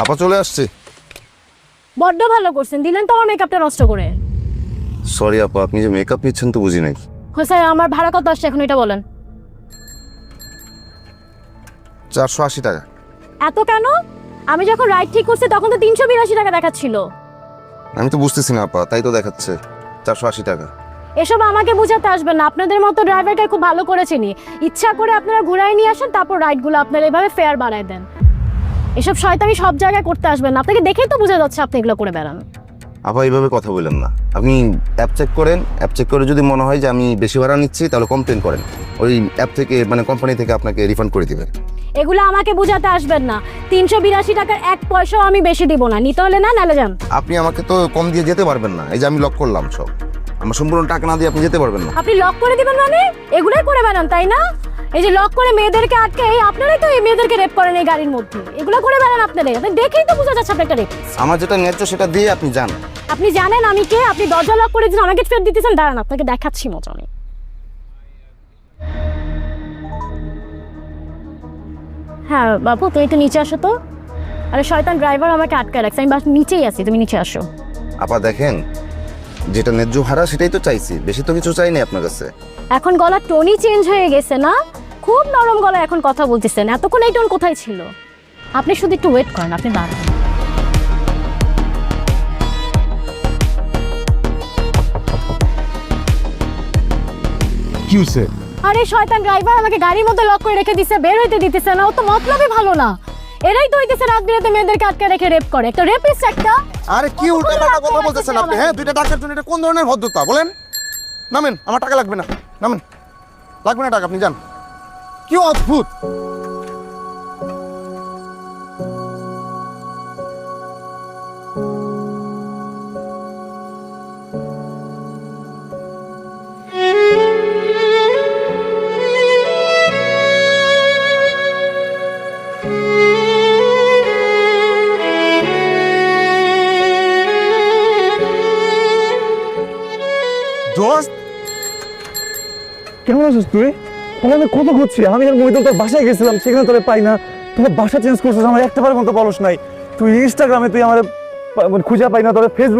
আপা চলে আসছে। বড্ড ভালো করছেন, দিলেন তো আমার মেকআপটা নষ্ট করে। সরি আপা, আপনি যে মেকআপ নিচ্ছেন তো বুঝি নাই। স্যার আমার ভাড়া কত আসছে এখন এটা বলেন। 480 টাকা। এত কেন? আমি যখন রাইড ঠিক করছি তখন তো 382 টাকা দেখাচ্ছিল। আমি তো বুঝতেছি না আপা, তাই তো দেখাচ্ছে 480 টাকা। এসব আমাকে বোঝাতে আসবেন না, আপনাদের মতো ড্রাইভারকে খুব ভালো করে চিনি। ইচ্ছা করে আপনারা ঘুরাই নিয়ে আসেন, তারপর রাইডগুলো আপনারা এভাবে ফেয়ার বাড়ায় দেন। এসব শয়তানি সব জায়গায় করতে আসবেন না, আপনাকে দেখেই তো বোঝা যাচ্ছে আপনি এগুলো করে বেড়ান। আপা এইভাবে কথা বললেন না, আপনি অ্যাপ চেক করেন। অ্যাপ চেক করে যদি মনে হয় যে আমি বেশি ভাড়া নিচ্ছি তাহলে কমপ্লেন করেন, ওই অ্যাপ থেকে মানে কোম্পানি থেকে আপনাকে রিফান্ড করে দিবেন। এগুলো আমাকে বোঝাতে আসবেন না, 382 টাকার 1 পয়সাও আমি বেশি দিব না। নিতে হলে না নালে যান। আপনি আমাকে তো কম দিয়ে যেতে পারবেন না, এই যে আমি লক করলাম সব, আমার সম্পূর্ণ টাকা না দিয়ে আপনি যেতে পারবেন না। আপনি লক করে দিবেন মানে? এগুলাই করে বেড়ান তাই না? এই যে লক করে মেয়েদেরকে আটকে, আপনারাই তো এই মেয়েদেরকে রেপ করেন এই গাড়ির মধ্যে। এগুলো করে বেড়ান আপনারা, আপনি দেখেই তো বোঝা যাচ্ছে আপনি একটা রেপ। আমার যেটা ন্যায্য সেটা দিয়ে আপনি যান। আপনি জানেন আমি কে? আপনি দরজা লক করে দিয়েছেন, আমাকে ফেরত দিতেছেন। দাঁড়ান আপনাকে দেখাচ্ছি মজা আমি। হ্যাঁ বাবু, তুমি একটু নিচে আসো তো। আরে শয়তান ড্রাইভার আমাকে আটকায় রাখছে, আমি বাস নিচেই আছি, তুমি নিচে আসো। আপা দেখেন, যেটা ন্যায্য ভাড়া সেটাই তো চাইছি, বেশি তো কিছু চাইনি আপনার কাছে। এখন গলার টোনই চেঞ্জ হয়ে গেছে না? খুব নরম গলায় এখন কথা বলতেছেন, এতক্ষণ এই টোন কোথায় ছিল? আপনি শুধু একটু ওয়েট করেন, আপনি দাঁড়ান। কি হইছে? আরে শয়তান ড্রাইভার আমাকে গাড়ির মধ্যে লক করে রেখে দিছে, বের হইতে দিতেছে না। ও তো মতলবই ভালো না। এরাই তো হইতেছে রাত বিরাতে মেয়েদেরকে আটকে রেখে রেপ করে, একটা রেপিস্ট একটা। আরে কি উল্টাপাল্টা কথা বলতেছেন আপনি? হ্যাঁ, দুইটা টাকার জন্য এটা কোন ধরনের ভদ্রতা বলেন? নামেন, আমার টাকা লাগবে না। নামেন, লাগবে না টাকা, আপনি যান। কি অদ্ভুত! দোস্ত, কেমন আছিস তুই? আমি কত খুঁজছি, আমি আর মহিদুল তোর বাসায় গেছিলাম, সেখানে তোরে পাই না। তোমার বাসা চেঞ্জ করছিস, আমার একটা বার মতো বলস নাই। তুই ইনস্টাগ্রামে তুই আমার খুঁজে পাই না, তবে ফেসবুক